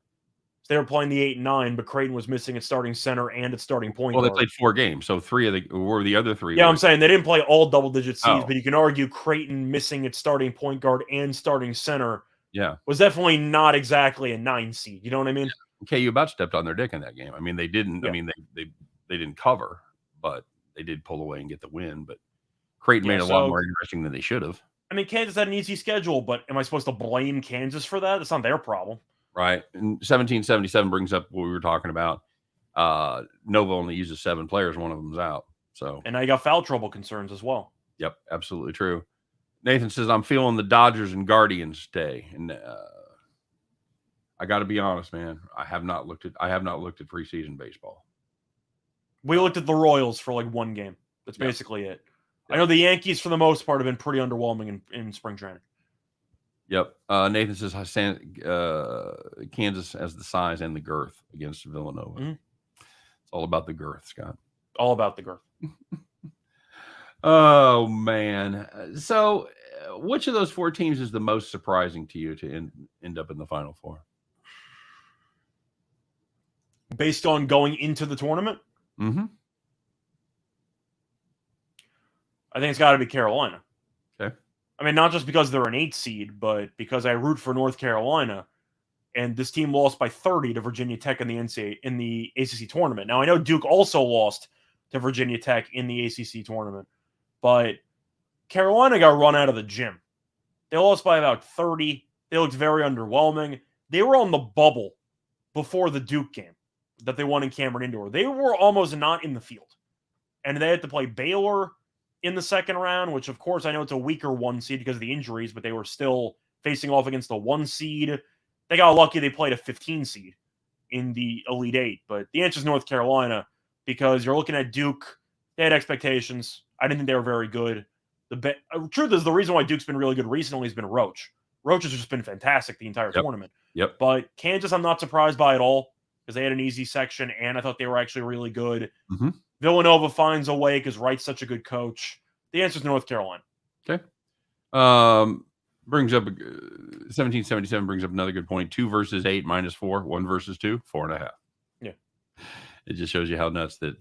they were playing the 8 and 9, but Creighton was missing its starting center and its starting point guard. Well, they played 4 games, so 3 of the other 3. Yeah, I'm saying they didn't play all double-digit seeds, but you can argue Creighton missing its starting point guard and starting center. Yeah, was definitely not exactly a 9 seed. You know what I mean? Yeah. KU about stepped on their dick in that game. I mean, they didn't. Yeah. I mean, they didn't cover, but they did pull away and get the win. But Creighton made it a lot more interesting than they should have. I mean, Kansas had an easy schedule, but am I supposed to blame Kansas for that? It's not their problem. Right. And 1777 brings up what we were talking about. Nova only uses 7 players. One of them's out. So, and now you got foul trouble concerns as well. Yep, absolutely true. Nathan says, I'm feeling the Dodgers and Guardians day. And I got to be honest, man. I have not looked at preseason baseball. We looked at the Royals for like one game. That's basically it. I know the Yankees, for the most part, have been pretty underwhelming in spring training. Yep. Nathan says Kansas has the size and the girth against Villanova. Mm-hmm. It's all about the girth, Scott. All about the girth. Oh, man. So which of those 4 teams is the most surprising to you to end up in the Final Four? Based on going into the tournament? Mm-hmm. I think it's got to be Carolina. Okay. I mean, not just because they're an 8 seed, but because I root for North Carolina, and this team lost by 30 to Virginia Tech in the ACC tournament. Now, I know Duke also lost to Virginia Tech in the ACC tournament, but Carolina got run out of the gym. They lost by about 30. They looked very underwhelming. They were on the bubble before the Duke game that they won in Cameron Indoor. They were almost not in the field, and they had to play Baylor in the second round, which, of course, I know it's a weaker 1 seed because of the injuries, but they were still facing off against the 1 seed. They got lucky they played a 15 seed in the Elite 8, but the answer is North Carolina because you're looking at Duke. They had expectations. I didn't think they were very good. The truth is, the reason why Duke's been really good recently has been Roach. Roach has just been fantastic the entire tournament. Yep. But Kansas, I'm not surprised by at all because they had an easy section, and I thought they were actually really good. Mm-hmm. Villanova finds a way because Wright's such a good coach. The answer is North Carolina. Okay. Brings up 1777 brings up another good point. 2 versus 8 minus 4. 1 versus 2, 4.5. Yeah. It just shows you how nuts that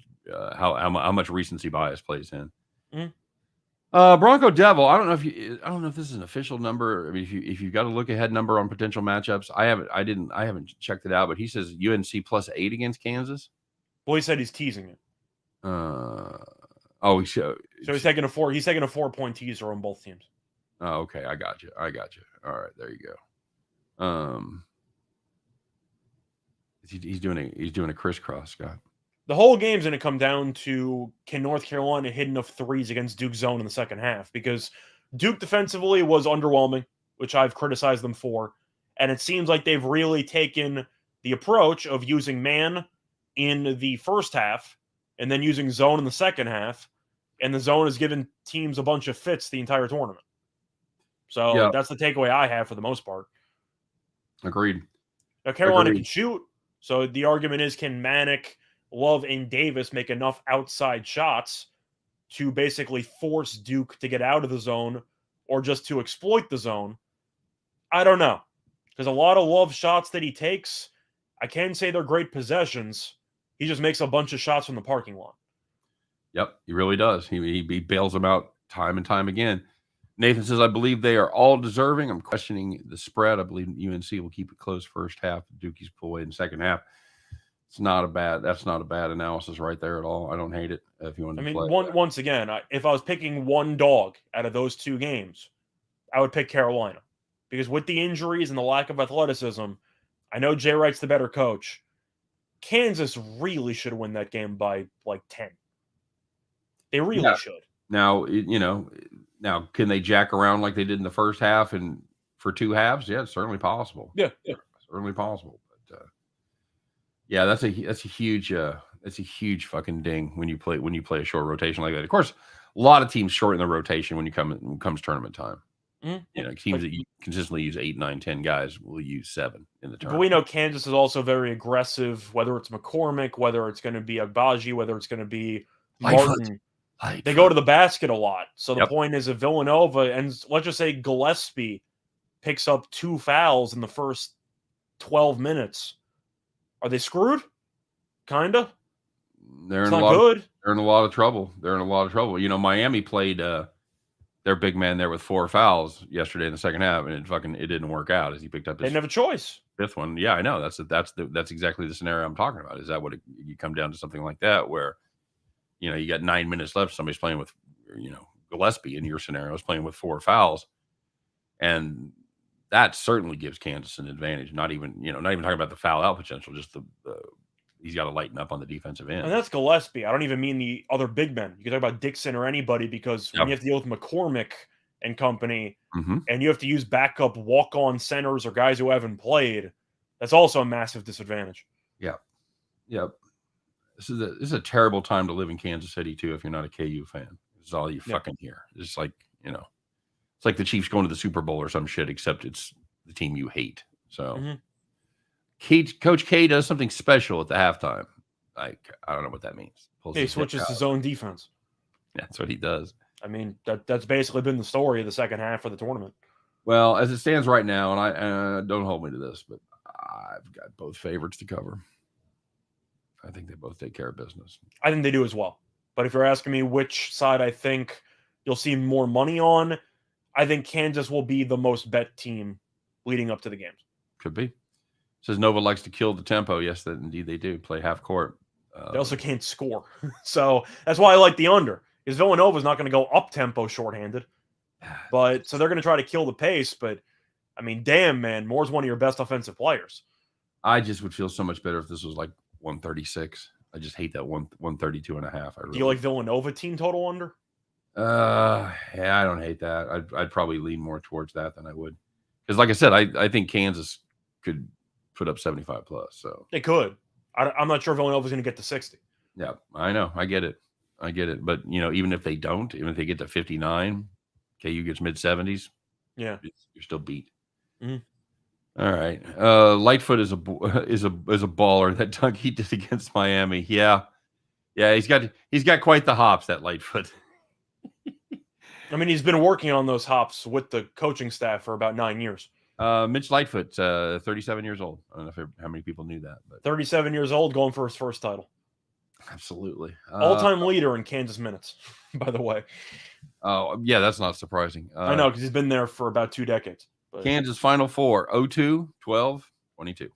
how much recency bias plays in. Mm-hmm. Bronco Devil. I don't know if this is an official number. I mean, if you've got a look ahead number on potential matchups, I haven't checked it out, but he says UNC plus 8 against Kansas. Well, he said he's teasing it. So he's taking a 4-point teaser on both teams. Oh, okay. I got you. All right, there you go. He's doing a crisscross, Scott. The whole game's going to come down to, can North Carolina hit enough threes against Duke's zone in the second half? Because Duke defensively was underwhelming, which I've criticized them for. And it seems like they've really taken the approach of using man in the first half and then using zone in the second half. And the zone has given teams a bunch of fits the entire tournament. So that's the takeaway I have for the most part. Agreed. Now, Carolina can shoot. So the argument is, can Manick, Love, and Davis make enough outside shots to basically force Duke to get out of the zone or just to exploit the zone? I don't know. Because a lot of Love shots that he takes, I can say they're great possessions. He just makes a bunch of shots from the parking lot. Yep, he really does. He bails them out time and time again. Nathan says, I believe they are all deserving. I'm questioning the spread. I believe UNC will keep it close first half. Dukie's pull away in the second half. That's not a bad analysis right there at all. I don't hate it. If you want to play once again, if I was picking one dog out of those 2 games, I would pick Carolina. Because with the injuries and the lack of athleticism, I know Jay Wright's the better coach. Kansas really should win that game by like 10. They really should. Now, now can they jack around like they did in the first half and for 2 halves? Yeah, it's certainly possible. Yeah. Certainly possible. But yeah, that's a huge fucking ding when you play a short rotation like that. Of course, a lot of teams shorten the rotation when comes tournament time. Mm-hmm. Teams that you consistently use 8, 9, 10 guys will use 7 in the tournament. But we know Kansas is also very aggressive, whether it's McCormick, whether it's going to be Agbaji, whether it's going to be Martin. They go to the basket a lot. So the point is, if Villanova, and let's just say Gillespie picks up 2 fouls in the first 12 minutes, are they screwed? Kinda. They're in a lot of trouble. Miami played their big man there with 4 fouls yesterday in the second half, and it didn't work out as he picked up his. They didn't have a choice. 5th one. Yeah, I know. That's exactly the scenario I'm talking about. Is that what you come down to something like that where, you got 9 minutes left. Somebody's playing with, Gillespie in your scenario is playing with 4 fouls. and that certainly gives Kansas an advantage. Not even talking about the foul out potential, just the he's got to lighten up on the defensive end. And that's Gillespie. I don't even mean the other big men. You can talk about Dixon or anybody, because when you have to deal with McCormick and company, and you have to use backup walk-on centers or guys who haven't played, that's also a massive disadvantage. Yep. This is a terrible time to live in Kansas City too if you're not a KU fan. This is all you fucking hear. It's like, it's like the Chiefs going to the Super Bowl or some shit, except it's the team you hate. So Coach K does something special at the halftime. Like, I don't know what that means. He switches his own defense. Yeah, that's what he does. I mean, that's basically been the story of the second half of the tournament. Well, as it stands right now, and I don't hold me to this, but I've got both favorites to cover. I think they both take care of business. I think they do as well. But if you're asking me which side I think you'll see more money on, I think Kansas will be the most bet team leading up to the games. Could be. Says Nova likes to kill the tempo. Yes, that indeed they do. Play half court. They also can't score. So that's why I like the under. Because Villanova's not going to go up tempo shorthanded. But so they're going to try to kill the pace. But I mean, damn, man, Moore's one of your best offensive players. I just would feel so much better if this was like 136. I just hate that 132 and a half. Do you like Villanova team total under? Yeah, I don't hate that. I'd probably lean more towards that than I would. Because like I said, I think Kansas could put up 75 plus. So they could. I'm not sure Villanova's going to get to 60. Yeah, I know. I get it. But, even if they don't, even if they get to 59, KU gets mid-70s. Yeah. You're still beat. Mm-hmm. All right. Lightfoot is a baller. That dunk he did against Miami. Yeah. He's got quite the hops, that Lightfoot. I mean, he's been working on those hops with the coaching staff for about 9 years. Mitch Lightfoot, 37 years old. I don't know how many people knew that. But 37 years old, going for his first title. Absolutely. All-time leader in Kansas minutes, by the way. Oh, yeah, that's not surprising. I know, because he's been there for about 2 decades. But Kansas Final Four, 02, 12, 22.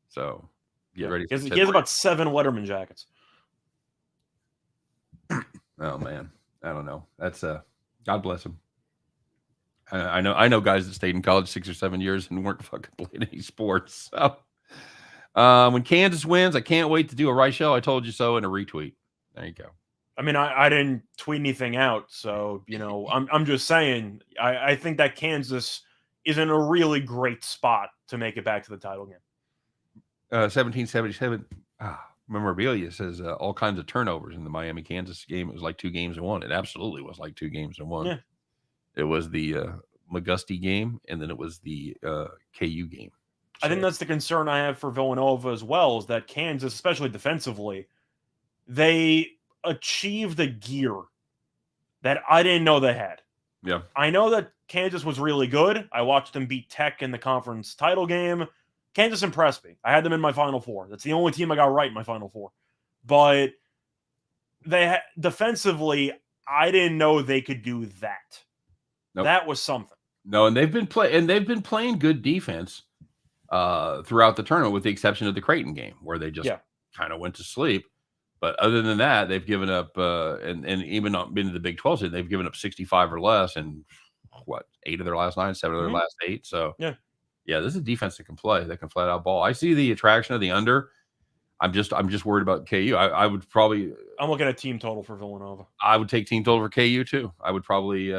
So get ready. He has about 7 Letterman jackets. Oh, man. I don't know. That's God bless him. I know guys that stayed in college 6 or 7 years and weren't fucking playing any sports. So when Kansas wins, I can't wait to do a Reichel. I told you so in a retweet. There you go. I mean, I didn't tweet anything out, so I'm just saying I think that Kansas is in a really great spot to make it back to the title game. 1777 memorabilia says all kinds of turnovers in the Miami Kansas game. It was like 2 games in one. It absolutely was like 2 games in one. Yeah. It was the McGusty game, and then it was the KU game. So I think that's the concern I have for Villanova as well, is that Kansas, especially defensively, they achieved a gear that I didn't know they had. Yeah. I know that Kansas was really good. I watched them beat Tech in the conference title game. Kansas impressed me. I had them in my Final Four. That's the only team I got right in my Final Four. But defensively, I didn't know they could do that. Nope. That was something. No, and they've been playing good defense throughout the tournament, with the exception of the Creighton game, where they just kind of went to sleep. But other than that, they've given up, and even not been to the Big 12, they've given up 65 or less in 8 of their last 9, 7 of their last 8. So yeah, this is a defense that can play, that can flat out ball. I see the attraction of the under. I'm just worried about KU. I would probably. I'm looking at team total for Villanova. I would take team total for KU too. I would probably.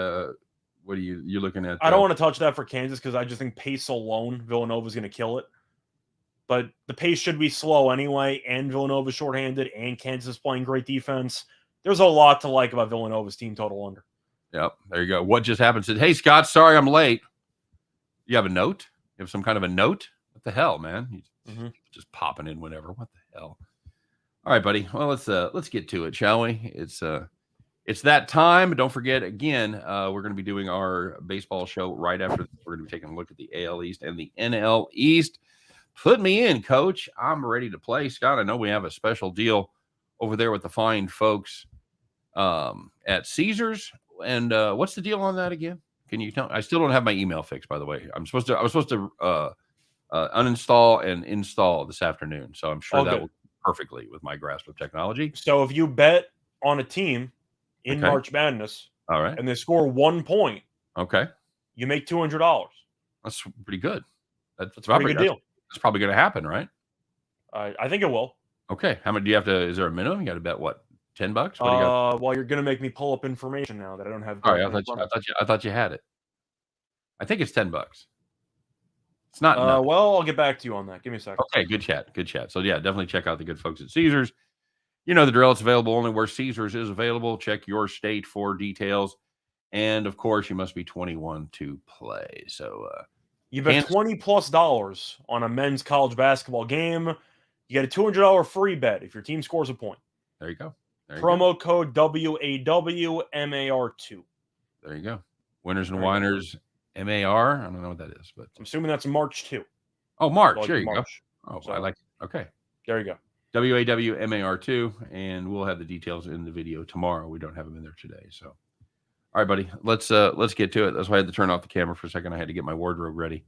What are you're looking at? I don't want to touch that for Kansas because I just think pace alone, Villanova is going to kill it. But the pace should be slow anyway, and Villanova's shorthanded, and Kansas is playing great defense. There's a lot to like about Villanova's team total under. Yep, there you go. What just happened? Said, "Hey Scott, sorry I'm late." You have a note? You have some kind of a note? What the hell, man? Just popping in whenever. What the hell? All right, buddy. Well, let's get to it, shall we? It's that time. Don't forget, again, we're going to be doing our baseball show right after this. We're going to be taking a look at the AL East and the NL East. Put me in, Coach. I'm ready to play. Scott, I know we have a special deal over there with the fine folks at Caesars. And what's the deal on that again? Can you tell me? I still don't have my email fixed, by the way. I was supposed to uninstall and install this afternoon. So I'm sure that will perfectly with my grasp of technology. So if you bet on a team in March Madness, all right, and they score 1 point, you make $200. That's pretty good. That's a pretty good deal. That's probably going to happen, right? I think it will. Okay. How much do you have to? Is there a minimum? You got to bet what? $10? What do you got? Well, you're going to make me pull up information now that I don't have. All right. I thought you had it. I think it's $10. It's not. Well, I'll get back to you on that. Give me a second. Okay. Good chat. Good chat. So yeah, definitely check out the good folks at Caesars. You know the drill. It's available only where Caesars is available. Check your state for details. And of course, you must be 21 to play. So you bet $20+ on a men's college basketball game. You get a $200 free bet if your team scores a point. There you go. Promo code WAWMAR2. There you go. Winners and Winers MAR. I don't know what that is, but I'm assuming that's March 2. Oh, March. There you go. Oh, so, I like it. Okay. There you go. WAWMAR2, and we'll have the details in the video tomorrow. We don't have them in there today. So, all right, buddy. Let's get to it. That's why I had to turn off the camera for a second. I had to get my wardrobe ready.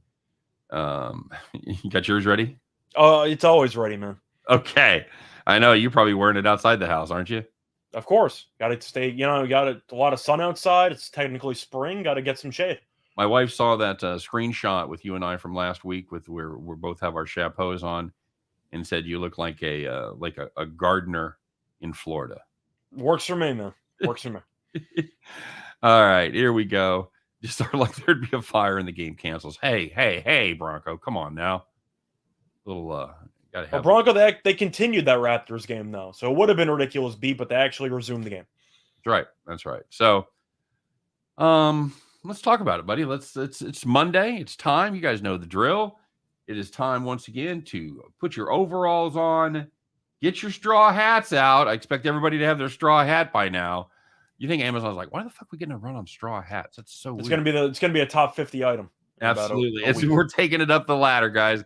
You got yours ready? It's always ready, man. Okay. I know you're probably wearing it outside the house, aren't you? Of course. Got to stay, got a lot of sun outside. It's technically spring. Got to get some shade. My wife saw that screenshot with you and I from last week with where we both have our chapeaus on and said you look like a gardener in Florida. Works for me, man. Works for me. All right, here we go. Just start like there'd be a fire and the game cancels. Hey, Bronco, come on now. Gotta have Bronco, they continued that Raptors game though, so it would have been a ridiculous beat, but they actually resumed the game. That's right. So, let's talk about it, buddy. It's Monday. It's time. You guys know the drill. It is time once again to put your overalls on, get your straw hats out. I expect everybody to have their straw hat by now. You think Amazon's like, why the fuck are we getting a run on straw hats? That's so weird. It's gonna be a top 50 item. Absolutely. We're taking it up the ladder, guys.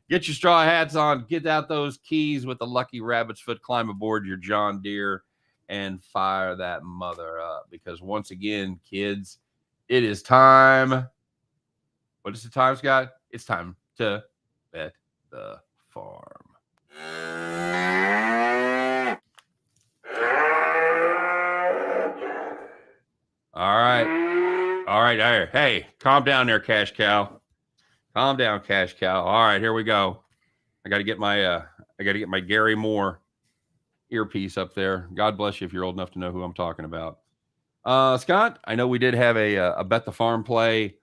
Get your straw hats on, get out those keys with the lucky rabbit's foot, climb aboard your John Deere, and fire that mother up. Because once again, kids, it is time. What is the time, Scott? It's time to bet the farm. All right. Hey, calm down there, Cash Cow. Calm down, Cash Cow. All right, here we go. I got to get my Gary Moore earpiece up there. God bless you if you're old enough to know who I'm talking about. Scott, I know we did have a bet the farm play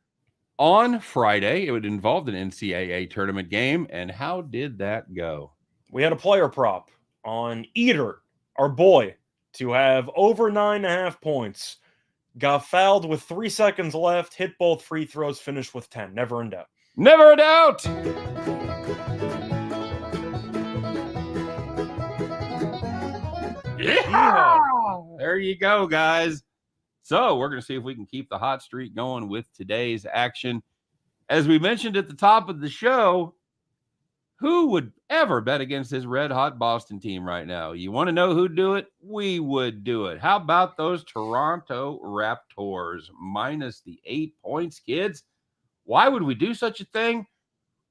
on Friday. It would involve an NCAA tournament game. And how did that go? We had a player prop on Eater, our boy, to have over 9.5 points. Got fouled with 3 seconds left, hit both free throws, finished with 10. Never in doubt. Never a doubt. Yeah. There you go, guys. So we're going to see if we can keep the hot streak going with today's action. As we mentioned at the top of the show, who would ever bet against this red-hot Boston team right now? You want to know who'd do it? We would do it. How about those Toronto Raptors minus the 8 points, kids? Why would we do such a thing?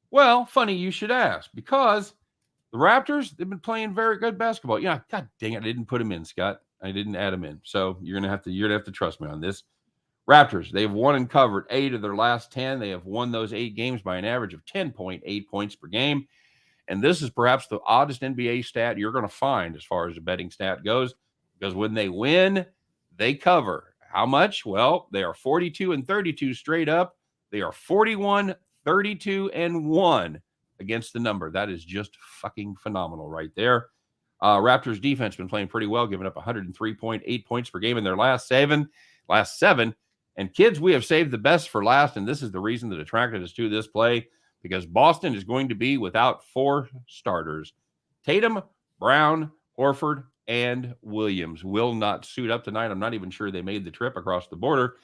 Well, funny you should ask, because the Raptors, they've been playing very good basketball. Yeah, God dang it, I didn't put them in, Scott. I didn't add them in. So you're gonna have to trust me on this. Raptors, they've won and covered 8 of their last 10. They have won those 8 games by an average of 10.8 points per game. And this is perhaps the oddest NBA stat you're going to find as far as the betting stat goes, because when they win, they cover. How much? Well, they are 42-32 straight up. They are 41-32-1 against the number. That is just fucking phenomenal right there. Raptors defense been playing pretty well, giving up 103.8 points per game in their last seven. And kids, we have saved the best for last, and this is the reason that attracted us to this play, because Boston is going to be without 4 starters. Tatum, Brown, Horford, and Williams will not suit up tonight. I'm not even sure they made the trip across the border.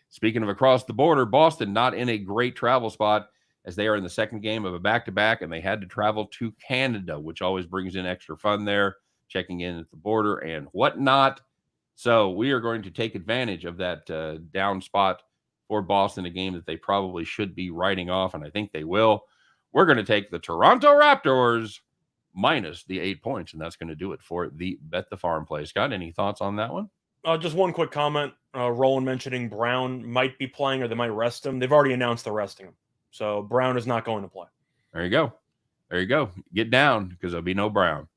Speaking of across the border, Boston not in a great travel spot, as they are in the second game of a back-to-back, and they had to travel to Canada, which always brings in extra fun there, checking in at the border and whatnot. So we are going to take advantage of that down spot for Boston, a game that they probably should be writing off, and I think they will. We're going to take the Toronto Raptors minus the 8 points, and that's going to do it for the Bet the Farm play. Scott, any thoughts on that one? Just one quick comment. Roland mentioning Brown might be playing or they might rest him. They've already announced they're resting him. So Brown is not going to play. There you go. There you go. Get down because there'll be no Brown.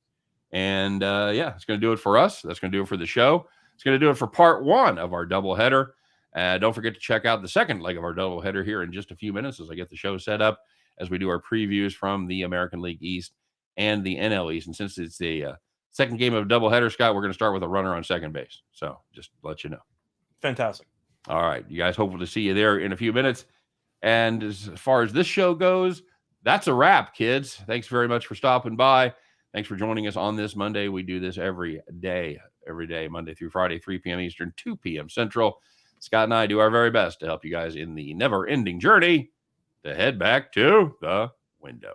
And yeah, it's going to do it for us. That's going to do it for the show. It's going to do it for part one of our doubleheader. Don't forget to check out the second leg of our doubleheader here in just a few minutes as I get the show set up as we do our previews from the American League East and the NL East. And since it's the second game of a doubleheader, Scott, we're going to start with a runner on second base. So just to let you know. Fantastic. All right. You guys, hopeful to see you there in a few minutes. And as far as this show goes, that's a wrap, kids. Thanks very much for stopping by. Thanks for joining us on this Monday. We do this every day, Monday through Friday, 3 p.m. Eastern, 2 p.m. Central. Scott and I do our very best to help you guys in the never-ending journey to head back to the window.